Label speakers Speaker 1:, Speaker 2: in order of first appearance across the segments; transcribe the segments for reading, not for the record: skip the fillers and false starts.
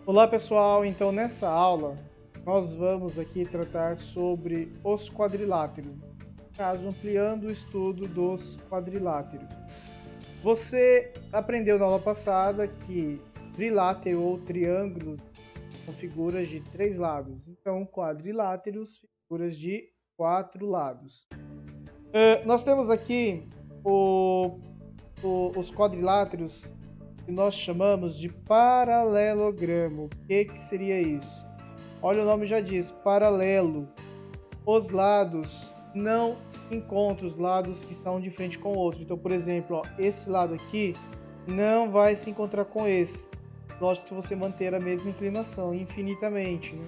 Speaker 1: Olá pessoal, então nessa aula nós vamos aqui tratar sobre os quadriláteros, no caso ampliando o estudo dos quadriláteros. Você aprendeu na aula passada que trilátero ou triângulos são figuras de 3 lados, então quadriláteros, figuras de 4 lados. Nós temos aqui os quadriláteros que nós chamamos de paralelogramo. O que seria isso? Olha, o nome já diz, paralelo. Os lados não se encontram, os lados que estão de frente com o outro. Então, por exemplo, ó, esse lado aqui não vai se encontrar com esse. Lógico que se você manter a mesma inclinação infinitamente, né?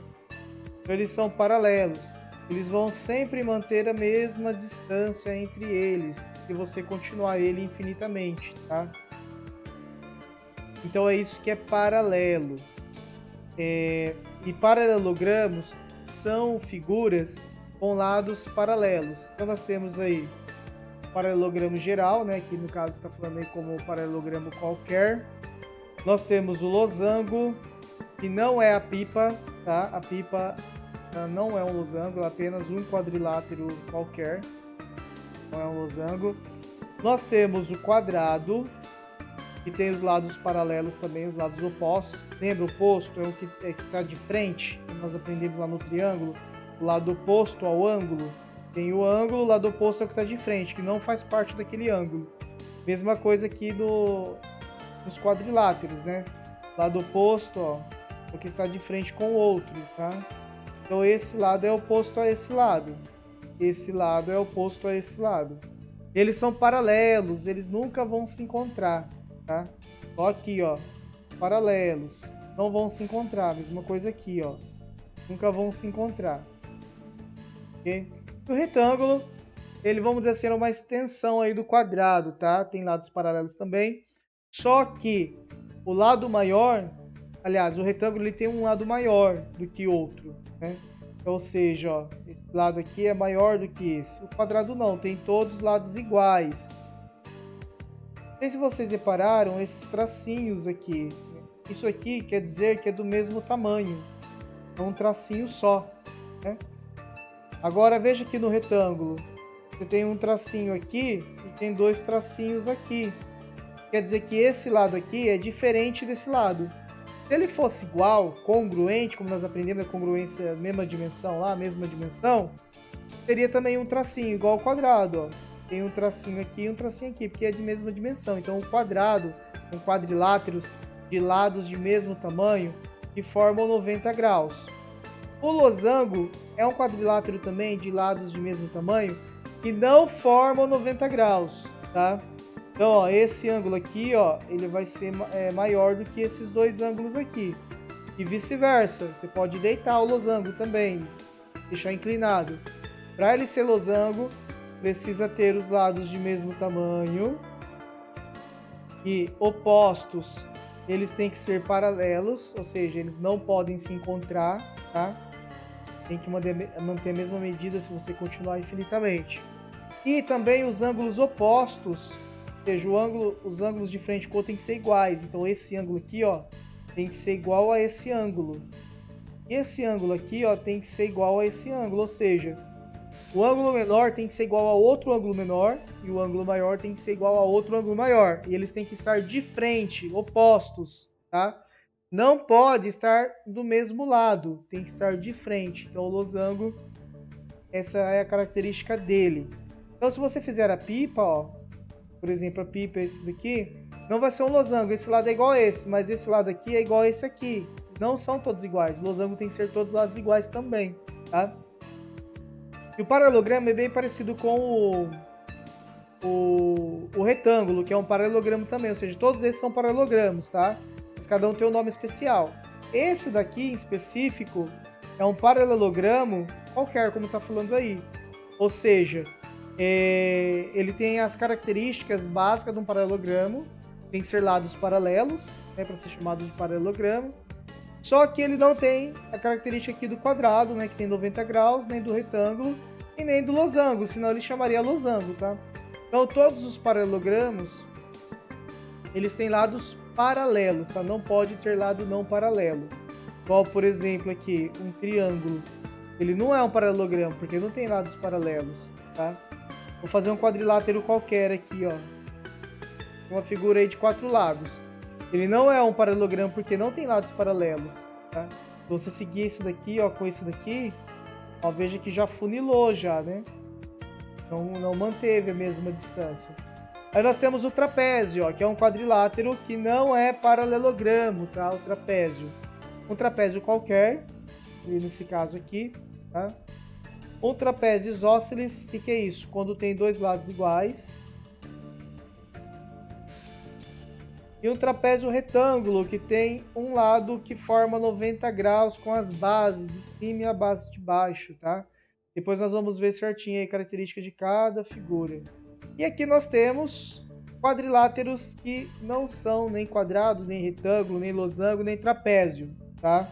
Speaker 1: Então, eles são paralelos. Eles vão sempre manter a mesma distância entre eles, se você continuar ele infinitamente, tá? Então é isso que é paralelo. E paralelogramos são figuras com lados paralelos. Então nós temos aí o paralelogramo geral, né, que no caso está falando aí como paralelogramo qualquer. Nós temos o losango, que não é a pipa, tá? A pipa não é um losango, é apenas um quadrilátero qualquer. Não é um losango. Nós temos o quadrado, que tem os lados paralelos também, os lados opostos. Lembra, o oposto é o que está de frente, que nós aprendemos lá no triângulo. O lado oposto ao ângulo tem o ângulo, o lado oposto é o que está de frente, que não faz parte daquele ângulo. Mesma coisa aqui nos quadriláteros, né? Lado oposto, ó, é o que está de frente com o outro, tá? Então esse lado é oposto a esse lado. Esse lado é oposto a esse lado. Eles são paralelos, eles nunca vão se encontrar, tá? Só aqui, ó, paralelos, não vão se encontrar. Mesma coisa aqui, ó, nunca vão se encontrar. Okay? O retângulo, ele, vamos dizer assim, é uma extensão aí do quadrado, tá? Tem lados paralelos também. Só que o lado maior, aliás, o retângulo ele tem um lado maior do que outro, né? Ou seja, ó, esse lado aqui é maior do que esse. O quadrado não, tem todos os lados iguais. Não sei se vocês repararam esses tracinhos aqui. Isso aqui quer dizer que é do mesmo tamanho. É um tracinho só, né? Agora veja aqui no retângulo. Você tem um tracinho aqui e tem dois tracinhos aqui. Quer dizer que esse lado aqui é diferente desse lado. Se ele fosse igual, congruente, como nós aprendemos a congruência, mesma dimensão lá, mesma dimensão, teria também um tracinho igual ao quadrado, ó. Tem um tracinho aqui e um tracinho aqui, porque é de mesma dimensão. Então, o quadrado, com quadriláteros de lados de mesmo tamanho, que formam 90 graus. O losango é um quadrilátero também de lados de mesmo tamanho, que não formam 90 graus, tá? Então, ó, esse ângulo aqui, ó, ele vai ser maior do que esses dois ângulos aqui. E vice-versa. Você pode deitar o losango também, deixar inclinado. Para ele ser losango, precisa ter os lados de mesmo tamanho e opostos. Eles têm que ser paralelos, ou seja, eles não podem se encontrar, tá? Tem que manter a mesma medida se você continuar infinitamente. E também os ângulos opostos, ou seja, os ângulos de frente com o outro tem que ser iguais. Então esse ângulo aqui, ó, tem que ser igual a esse ângulo. E esse ângulo aqui, ó, tem que ser igual a esse ângulo, ou seja, o ângulo menor tem que ser igual a outro ângulo menor e o ângulo maior tem que ser igual a outro ângulo maior. E eles têm que estar de frente, opostos, tá? Não pode estar do mesmo lado, tem que estar de frente. Então o losango, essa é a característica dele. Então se você fizer a pipa, ó, por exemplo, a pipa é esse daqui, não vai ser um losango, esse lado é igual a esse, mas esse lado aqui é igual a esse aqui. Não são todos iguais, o losango tem que ser todos os lados iguais também, tá? E o paralelogramo é bem parecido com o retângulo, que é um paralelogramo também, ou seja, todos esses são paralelogramos, tá? Mas cada um tem um nome especial. Esse daqui em específico é um paralelogramo qualquer, como está falando aí. Ou seja, ele tem as características básicas de um paralelogramo, tem que ser lados paralelos, né, para ser chamado de paralelogramo. Só que ele não tem a característica aqui do quadrado, né, que tem 90 graus, nem do retângulo e nem do losango, senão ele chamaria losango, tá? Então todos os paralelogramos, eles têm lados paralelos, tá? Não pode ter lado não paralelo. Igual, por exemplo, aqui, um triângulo. Ele não é um paralelogramo, porque não tem lados paralelos, tá? Vou fazer um quadrilátero qualquer aqui, ó. Uma figura aí de 4 lados. Ele não é um paralelogramo, porque não tem lados paralelos, tá? Se você seguir esse daqui, ó, com esse daqui, ó, veja que já funilou já, né? Não manteve a mesma distância. Aí nós temos o trapézio, ó, que é um quadrilátero que não é paralelogramo, tá? O trapézio. Um trapézio qualquer, e nesse caso aqui, tá? Um trapézio isósceles, o que é isso? Quando tem dois lados iguais. E um trapézio retângulo, que tem um lado que forma 90 graus com as bases de cima e a base de baixo, tá? Depois nós vamos ver certinho a característica de cada figura. E aqui nós temos quadriláteros que não são nem quadrado, nem retângulo, nem losango, nem trapézio, tá?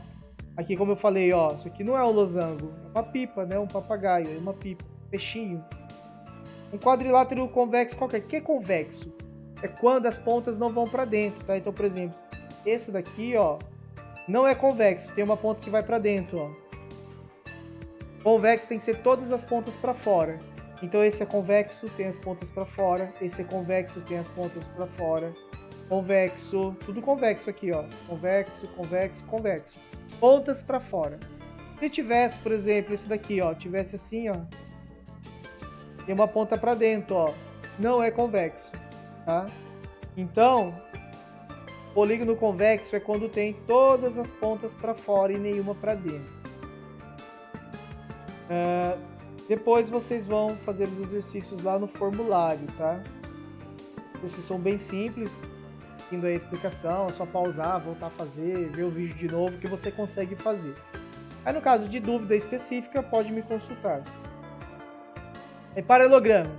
Speaker 1: Aqui, como eu falei, ó, isso aqui não é um losango, é uma pipa, né? Um papagaio, é uma pipa, um peixinho. Um quadrilátero convexo qualquer. O que é convexo? É quando as pontas não vão para dentro, tá? Então, por exemplo, esse daqui, ó, não é convexo, tem uma ponta que vai para dentro, ó. Convexo tem que ser todas as pontas para fora. Então esse é convexo, tem as pontas para fora. Esse é convexo, tem as pontas para fora. Convexo, tudo convexo aqui, ó. Convexo, convexo, convexo. Pontas para fora. Se tivesse, por exemplo, esse daqui, ó, tivesse assim, ó, tem uma ponta para dentro, ó, não é convexo, tá? Então, polígono convexo é quando tem todas as pontas para fora e nenhuma para dentro. Depois vocês vão fazer os exercícios lá no formulário, tá? Esses são bem simples, indo aí a explicação, é só pausar, voltar a fazer, ver o vídeo de novo que você consegue fazer. Aí no caso de dúvida específica, pode me consultar. Paralelogramo.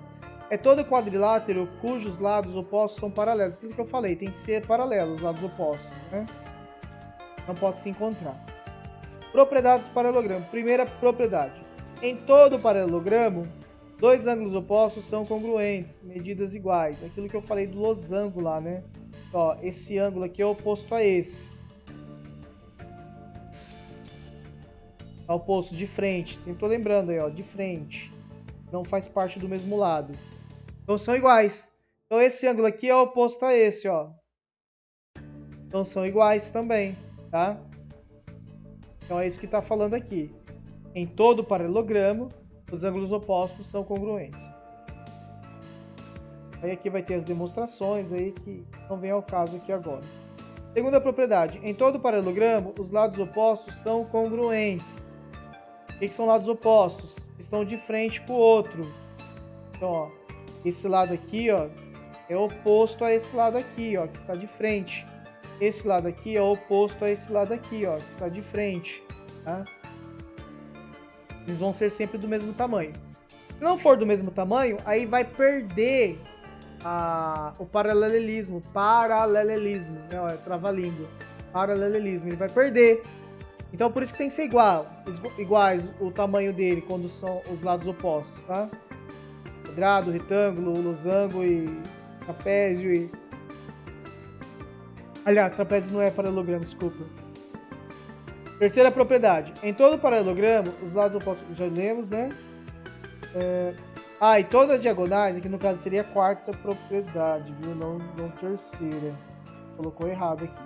Speaker 1: É todo quadrilátero cujos lados opostos são paralelos. Aquilo que eu falei, tem que ser paralelo os lados opostos, né? Não pode se encontrar. Propriedades do paralelogramo. Primeira propriedade. Em todo paralelogramo, dois ângulos opostos são congruentes, medidas iguais. Aquilo que eu falei do losango lá, né? Ó, esse ângulo aqui é oposto a esse. É oposto de frente. Sempre tô lembrando aí, ó, de frente. Não faz parte do mesmo lado. Então são iguais. Então esse ângulo aqui é oposto a esse, ó. Então são iguais também, tá? Então é isso que está falando aqui. Em todo paralelogramo, os ângulos opostos são congruentes. Aí aqui vai ter as demonstrações aí que não vem ao caso aqui agora. Segunda propriedade. Em todo paralelogramo, os lados opostos são congruentes. O que são lados opostos? Estão de frente com o outro. Então, ó, esse lado aqui, ó, é oposto a esse lado aqui, ó, que está de frente. Esse lado aqui é oposto a esse lado aqui, ó, que está de frente, tá? Eles vão ser sempre do mesmo tamanho. Se não for do mesmo tamanho, aí vai perder o paralelismo. Paralelismo, né? Ó, é trava-língua. Paralelismo, ele vai perder. Então por isso que tem que ser iguais o tamanho dele quando são os lados opostos, tá? Quadrado, retângulo, losango e trapézio e... Aliás, trapézio não é paralelogramo, desculpa. Terceira propriedade. Em todo paralelogramo, os lados opostos... Já lemos, né? E todas as diagonais, aqui no caso seria a quarta propriedade, viu? Não terceira. Colocou errado aqui.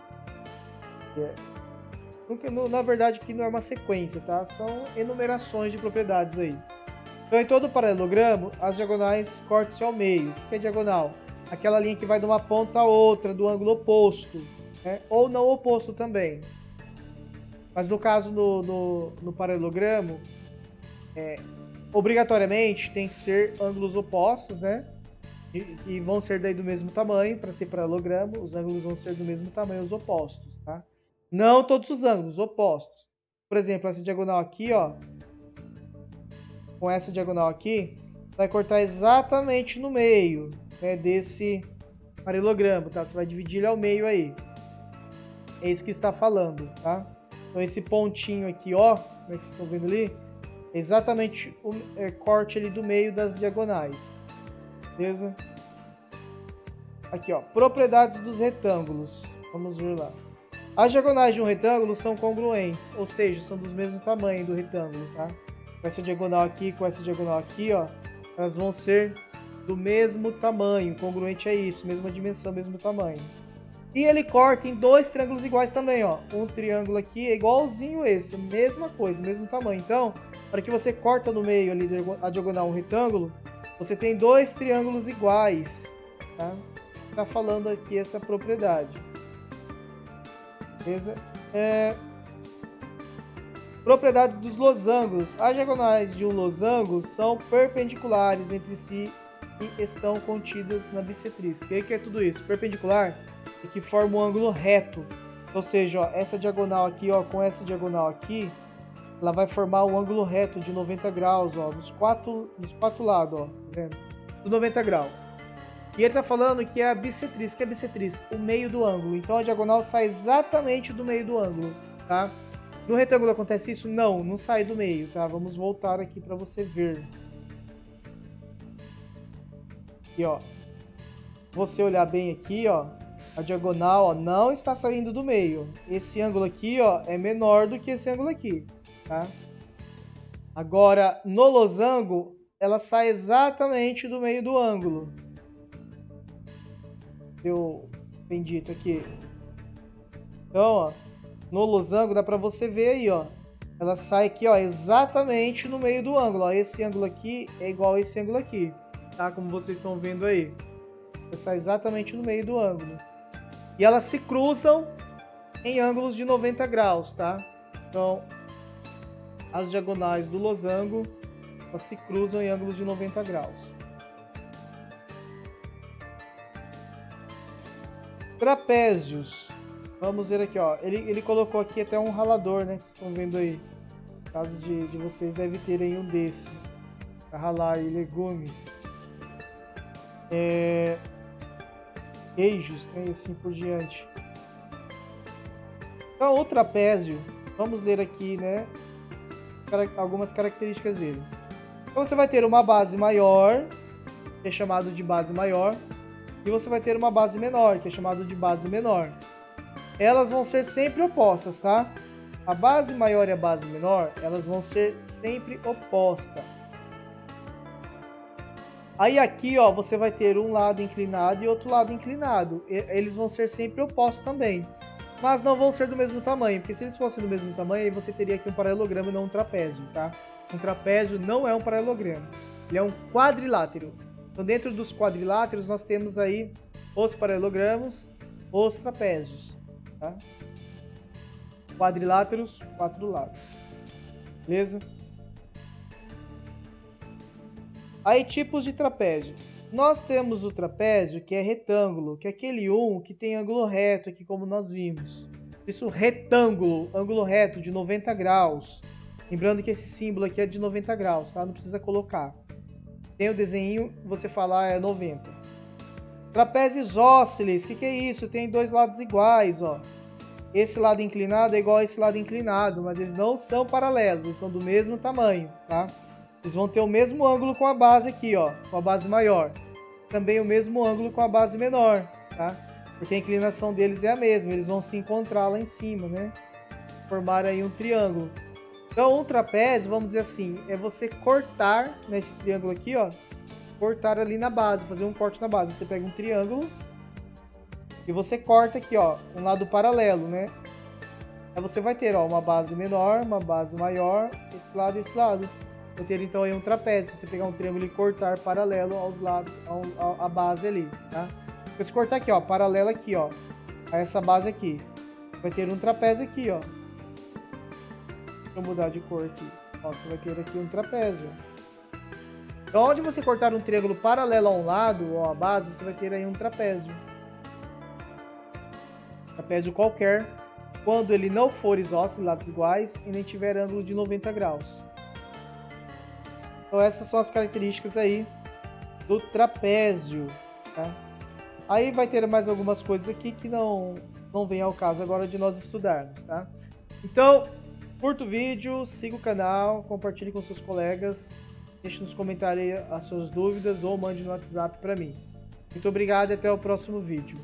Speaker 1: Na verdade, aqui não é uma sequência, tá? São enumerações de propriedades aí. Então, em todo paralelogramo, as diagonais cortam-se ao meio. O que é diagonal? Aquela linha que vai de uma ponta a outra, do ângulo oposto, né? Ou não oposto também. Mas no caso no paralelogramo, obrigatoriamente tem que ser ângulos opostos, né? E vão ser daí do mesmo tamanho, para ser paralelogramo, os ângulos vão ser do mesmo tamanho, os opostos, tá? Não todos os ângulos, opostos. Por exemplo, essa diagonal aqui, ó, com essa diagonal aqui, vai cortar exatamente no meio, né, desse paralelogramo, tá? Você vai dividir ele ao meio aí. É isso que está falando, tá? Então esse pontinho aqui, ó, como é que vocês estão vendo ali? É exatamente o corte ali do meio das diagonais. Beleza? Aqui, ó, propriedades dos retângulos. Vamos ver lá. As diagonais de um retângulo são congruentes, ou seja, são do mesmo tamanho do retângulo, tá? Com essa diagonal aqui, com essa diagonal aqui, ó, elas vão ser do mesmo tamanho. Congruente é isso, mesma dimensão, mesmo tamanho. E ele corta em dois triângulos iguais também, ó. Um triângulo aqui é igualzinho esse, mesma coisa, mesmo tamanho. Então, para que você corta no meio ali a diagonal um retângulo, você tem dois triângulos iguais, tá? Tá falando aqui essa propriedade. Beleza? Propriedades dos losangos. As diagonais de um losango são perpendiculares entre si e estão contidas na bissetriz. O que é tudo isso? Perpendicular é que forma um ângulo reto. Ou seja, ó, essa diagonal aqui, ó, com essa diagonal aqui, ela vai formar um ângulo reto de 90 graus, ó, nos quatro lados, ó, tá vendo? Do 90 graus. E ele está falando que é a bissetriz. Que é a bissetriz? O meio do ângulo. Então a diagonal sai exatamente do meio do ângulo, tá? No retângulo acontece isso? Não, não sai do meio, tá? Vamos voltar aqui para você ver. Aqui, ó. Você olhar bem aqui, ó. A diagonal, ó, não está saindo do meio. Esse ângulo aqui, ó, é menor do que esse ângulo aqui, tá? Agora, no losango, ela sai exatamente do meio do ângulo. Deu bendito aqui. Então, ó, no losango dá para você ver aí, ó. Ela sai aqui, ó, exatamente no meio do ângulo, ó. Esse ângulo aqui é igual a esse ângulo aqui, tá? Como vocês estão vendo aí. Ela sai exatamente no meio do ângulo. E elas se cruzam em ângulos de 90 graus, tá? Então, as diagonais do losango, elas se cruzam em ângulos de 90 graus. Trapézios. Vamos ver aqui, ó. Ele colocou aqui até um ralador, né? Que vocês estão vendo aí. No caso de vocês, deve ter aí um desse. Para ralar aí legumes. Queijos, né? E assim por diante. Então, o trapézio. Vamos ler aqui, né? Algumas características dele. Então, você vai ter uma base maior, que é chamado de base maior. E você vai ter uma base menor, que é chamado de base menor. Elas vão ser sempre opostas, tá? A base maior e a base menor, elas vão ser sempre opostas. Aí aqui, ó, você vai ter um lado inclinado e outro lado inclinado. Eles vão ser sempre opostos também. Mas não vão ser do mesmo tamanho, porque se eles fossem do mesmo tamanho, aí você teria aqui um paralelogramo e não um trapézio, tá? Um trapézio não é um paralelogramo, ele é um quadrilátero. Então, dentro dos quadriláteros, nós temos aí os paralelogramos, os trapézios, tá? Quadriláteros, 4 lados. Beleza? Aí, tipos de trapézio. Nós temos o trapézio, que é retângulo, que é aquele que tem ângulo reto, aqui como nós vimos. Isso, retângulo, ângulo reto de 90 graus. Lembrando que esse símbolo aqui é de 90 graus, tá? Não precisa colocar. Tem o desenho, você falar é 90. Trapézio isósceles, que é isso? Tem dois lados iguais, ó. Esse lado inclinado é igual a esse lado inclinado, mas eles não são paralelos, eles são do mesmo tamanho, tá? Eles vão ter o mesmo ângulo com a base aqui, ó, com a base maior. Também o mesmo ângulo com a base menor, tá? Porque a inclinação deles é a mesma, eles vão se encontrar lá em cima, né? Formar aí um triângulo. Então, um trapézio, vamos dizer assim, é você cortar nesse triângulo aqui, ó, cortar ali na base, fazer um corte na base. Você pega um triângulo e você corta aqui, ó, um lado paralelo, né? Aí você vai ter, ó, uma base menor, uma base maior, esse lado e esse lado. Vai ter então aí um trapézio. Se você pegar um triângulo e cortar paralelo aos lados, à base ali, tá? Se você cortar aqui, ó, paralelo aqui, ó, a essa base aqui, vai ter um trapézio aqui, ó. Deixa eu mudar de cor aqui. Ó, você vai ter aqui um trapézio. Então, onde você cortar um triângulo paralelo a um lado, ou a base, você vai ter aí um trapézio. Trapézio qualquer, quando ele não for isósceles, lados iguais, e nem tiver ângulo de 90 graus. Então, essas são as características aí do trapézio, tá? Aí vai ter mais algumas coisas aqui que não vem ao caso agora de nós estudarmos, tá? Então, curta o vídeo, siga o canal, compartilhe com seus colegas, deixe nos comentários as suas dúvidas ou mande no WhatsApp para mim. Muito obrigado e até o próximo vídeo.